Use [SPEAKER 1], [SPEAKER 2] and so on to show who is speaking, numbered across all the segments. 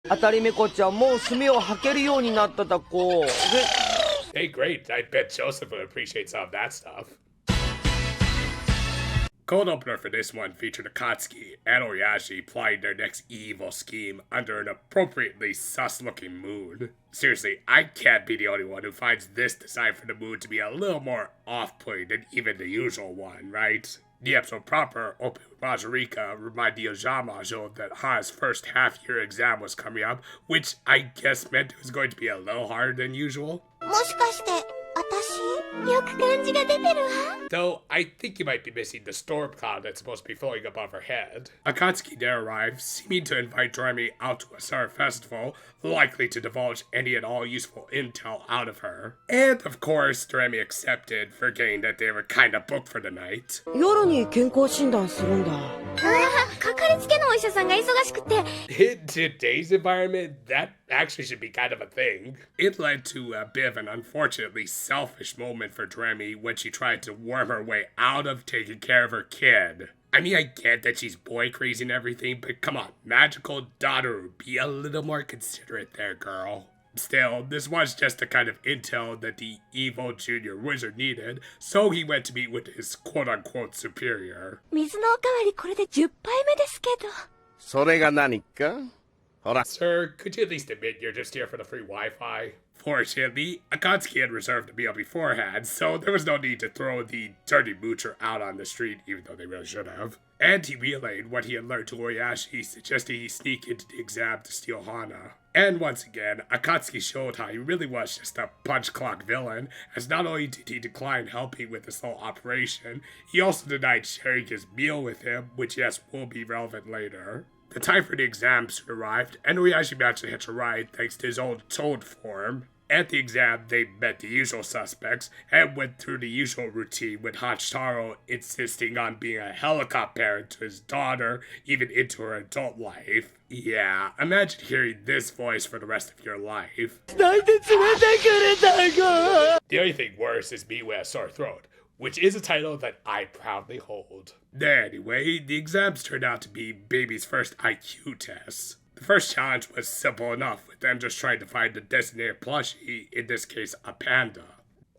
[SPEAKER 1] 当たりめこちゃん、もう墨を吐けるようになっただこ。
[SPEAKER 2] Hey, great. I bet Joseph would appreciate some of that stuff. Cold opener for this one featured Akatsuki and Oriyashi plotting their next evil scheme under an appropriately sus-looking moon. Seriously, I can't be the only one who finds this design for the moon to be a little more off-putting than even the usual one, right? The episode proper, opened with Majorika, reminded the Ojamajo that Ha's first half-year exam was coming up, which I guess meant it was going to be a little harder than usual.
[SPEAKER 3] もしかして私よく漢字が出てるわ
[SPEAKER 2] Though I think you might be missing the storm cloud that's supposed to be floating above her head. Akatsuki there arrived, seeming to invite Doremi out to a summer festival, likely to divulge any and all useful intel out of her. And of course, Doremi accepted, forgetting that they were kinda booked for the night.
[SPEAKER 1] 夜に健康診断するんだ。
[SPEAKER 3] かかりつけのお医者さんが忙しくて
[SPEAKER 2] In today's environment, that actually should be kind of a thing. It led to a bit of an unfortunately selfish moment for Doremi when she tried to worm her way out of taking care of her kid. I mean, I get that she's boy crazy and everything, but come on, magical daughter, be a little more considerate there, girl. Still, this was just the kind of intel that the evil junior wizard needed, so he went to meet with his quote-unquote superior.
[SPEAKER 3] 水のおかわりこれで10杯目ですけど
[SPEAKER 4] それが何か?
[SPEAKER 2] Sir, could you at least admit you're just here for the free Wi-Fi? Fortunately, Akatsuki had reserved a meal beforehand, so there was no need to throw the dirty moocher out on the street, even though they really should have. And he relayed what he had learned to Oriyashi, suggesting he sneak into the exam to steal Hana. And once again, Akatsuki showed how he really was just a punch clock villain, as not only did he decline helping with this whole operation, he also denied sharing his meal with him, which yes, will be relevant later. The time for the exam soon arrived, and Oriyashi managed to hitch a ride thanks to his old toad form. At the exam, they met the usual suspects and went through the usual routine with Hachitaro insisting on being a helicopter parent to his daughter, even into her adult life. Yeah, imagine hearing this voice for the rest of your life. The only thing worse is me with a sore throat, which is a title that I proudly hold. Anyway, the exams turned out to be Baby's first IQ tests. The first challenge was simple enough, with them just trying to find the designated plushie, in this case, a panda.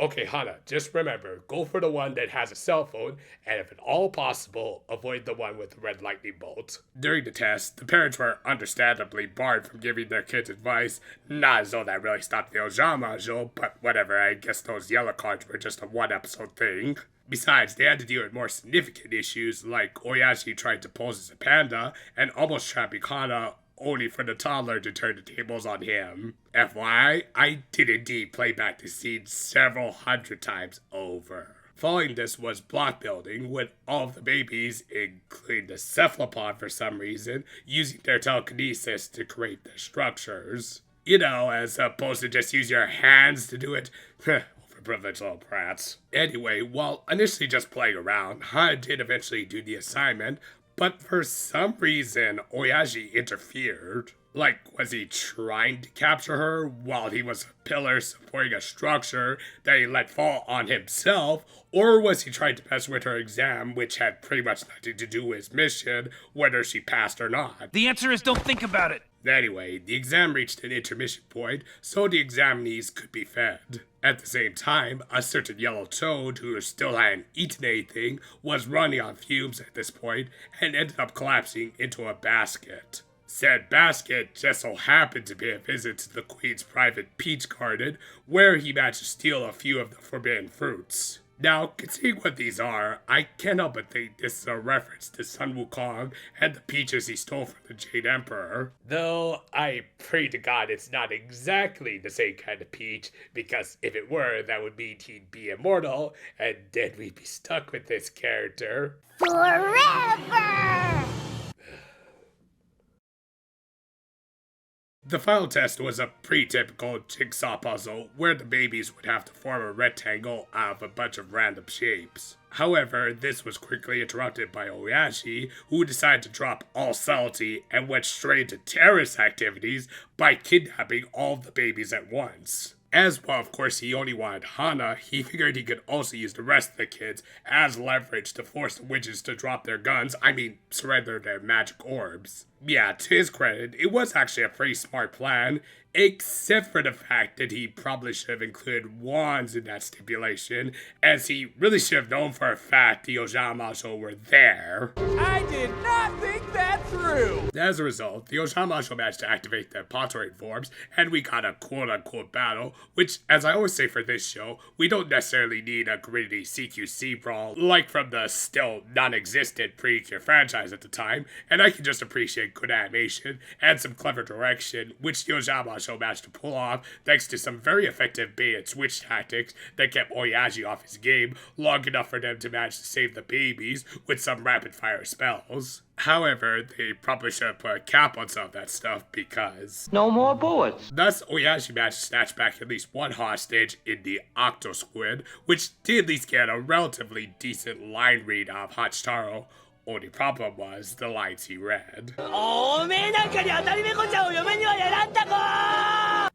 [SPEAKER 2] Okay, Hana, just remember, go for the one that has a cell phone, and if at all possible, avoid the one with the red lightning bolt. During the test, the parents were understandably barred from giving their kids advice, not as though that really stopped the Ojamajo, but whatever, I guess those yellow cards were just a one-episode thing. Besides, they had to deal with more significant issues, like Oriyashi trying to pose as a panda, and almost trapping Hana, only for the toddler to turn the tables on him. FYI, I did indeed play back the scene several hundred times over. Following this was block building, with all of the babies, including the cephalopod for some reason, using their telekinesis to create the structures. You know, as opposed to just use your hands to do it. Privileged little brats. Anyway, while initially just playing around, Hana did eventually do the assignment, but for some reason, Oriyashi interfered. Like, was he trying to capture her while he was a pillar supporting a structure that he let fall on himself? Or was he trying to mess with her exam, which had pretty much nothing to do with his mission, whether she passed or not?
[SPEAKER 5] The answer is don't think about it.
[SPEAKER 2] Anyway, the exam reached an intermission point, so the examinees could be fed. At the same time, a certain yellow toad, who still hadn't eaten anything, was running on fumes at this point, and ended up collapsing into a basket. Said basket just so happened to be a visit to the Queen's private peach garden, where he managed to steal a few of the forbidden fruits. Now, considering what these are, I can't help but think this is a reference to Sun Wukong and the peaches he stole from the Jade Emperor. Though, I pray to God it's not exactly the same kind of peach, because if it were, that would mean he'd be immortal, and then we'd be stuck with this character
[SPEAKER 3] forever
[SPEAKER 2] The final test was a pretty typical jigsaw puzzle where the babies would have to form a rectangle out of a bunch of random shapes. However, this was quickly interrupted by Oriyashi, who decided to drop all subtlety and went straight into terrorist activities by kidnapping all of the babies at once. As well, of course, he only wanted Hana, he figured he could also use the rest of the kids as leverage to force the witches to drop their guns, surrender their magic orbs. Yeah, to his credit, it was actually a pretty smart plan, except for the fact that he probably should have included wands in that stipulation, as he really should have known for a fact the Ojamajo were there.
[SPEAKER 5] I did not think that through!
[SPEAKER 2] As a result, the Ojamajo managed to activate the Pottering forms, and we got a quote-unquote battle, which, as I always say for this show, we don't necessarily need a gritty CQC brawl like from the still non-existent Precure franchise at the time, and I can just appreciate good animation and some clever direction, which the Ojamajo managed to pull off thanks to some very effective bait and switch tactics that kept Oyaji off his game long enough for them to manage to save the babies with some rapid-fire spells. However, they probably should have put a cap on some of that stuff because...
[SPEAKER 1] No more bullets.
[SPEAKER 2] Thus, Oyaji managed to snatch back at least one hostage in the Octo Squid, which did at least get a relatively decent line read of Hachitaro. Only problem was the lines he read.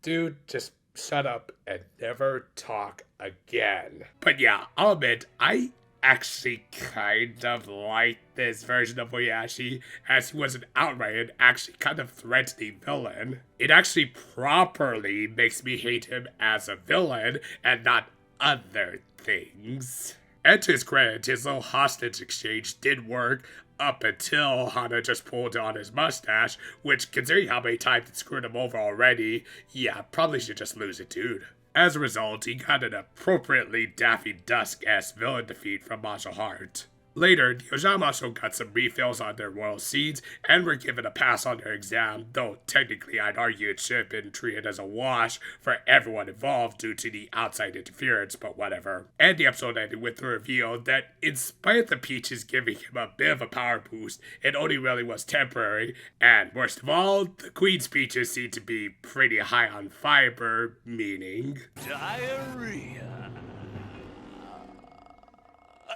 [SPEAKER 2] Dude, just shut up and never talk again. But yeah, I'll admit, I actually kind of like this version of Oyashi, as he was an outright and actually kind of threatening villain. It actually properly makes me hate him as a villain and not other things. And to his credit, his little hostage exchange did work up until Hana just pulled on his mustache, which, considering how many times it screwed him over already, yeah, probably should just lose it, dude. As a result, he got an appropriately Daffy Duck-esque villain defeat from Majo Heart. Later, the Ojamajo got some refills on their royal seeds and were given a pass on their exam, though technically I'd argue it should have been treated as a wash for everyone involved due to the outside interference, but whatever. And the episode ended with the reveal that in spite of the peaches giving him a bit of a power boost, it only really was temporary, and worst of all, the queen's peaches seem to be pretty high on fiber, meaning...
[SPEAKER 5] Diarrhea.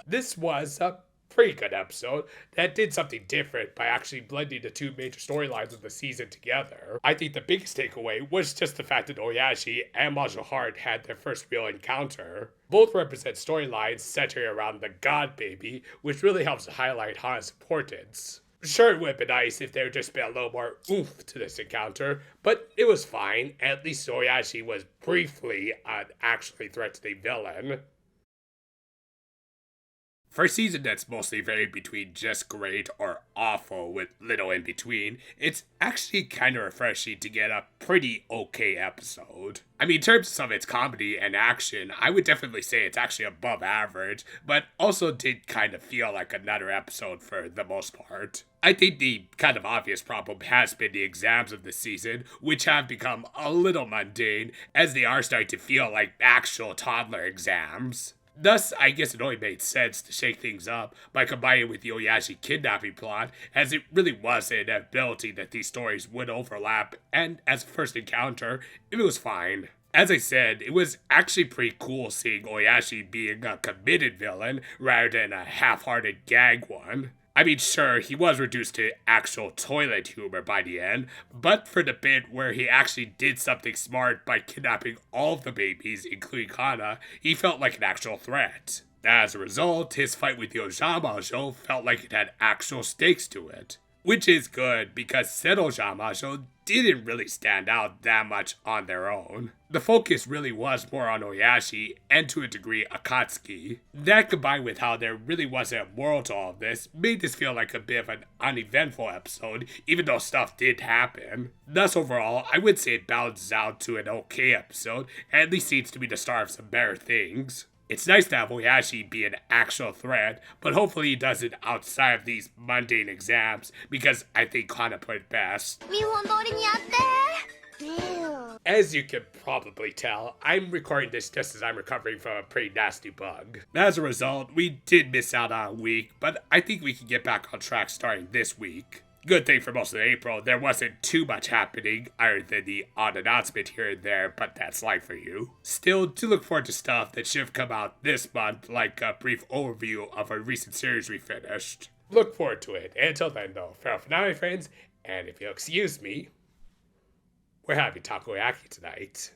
[SPEAKER 2] This was a pretty good episode that did something different by actually blending the two major storylines of the season together. I think the biggest takeaway was just the fact that Oyashi and Majo Heart had their first real encounter. Both represent storylines centering around the god baby, which really helps to highlight Hana's importance. Sure, it would have been nice if there had just been a little more oomph to this encounter, but it was fine. At least Oyashi was briefly an actually threatening villain. For a season that's mostly varied between just great or awful with little in between, it's actually kind of refreshing to get a pretty okay episode. I mean, in terms of its comedy and action, I would definitely say it's actually above average, but also did kind of feel like another episode for the most part. I think the kind of obvious problem has been the exams of the season, which have become a little mundane, as they are starting to feel like actual toddler exams. Thus, I guess it only made sense to shake things up by combining with the Oyashi kidnapping plot, as it really was an inevitability that these stories would overlap, and as a first encounter, it was fine. As I said, it was actually pretty cool seeing Oyashi being a committed villain rather than a half-hearted gag one. I mean, sure, he was reduced to actual toilet humor by the end, but for the bit where he actually did something smart by kidnapping all of the babies, including Hana, he felt like an actual threat. As a result, his fight with the Ojamajo felt like it had actual stakes to it. Which is good, because said Ojamajo didn't really stand out that much on their own. The focus really was more on Oyashi, and to a degree Akatsuki. That combined with how there really wasn't a moral to all of this, made this feel like a bit of an uneventful episode, even though stuff did happen. Thus overall, I would say it balances out to an okay episode, and at least seems to be the start of some better things. It's nice to have Oyashi be an actual threat, but hopefully he does it outside of these mundane exams, because I think Hana put it best. As you can probably tell, I'm recording this just as I'm recovering from a pretty nasty bug. As a result, we did miss out on a week, but I think we can get back on track starting this week. Good thing for most of April, there wasn't too much happening, other than the odd announcement here and there, but that's life for you. Still, do look forward to stuff that should have come out this month, like a brief overview of a recent series we finished. Look forward to it. Until then, though, farewell for now, my friends, and if you'll excuse me, we're having takoyaki tonight.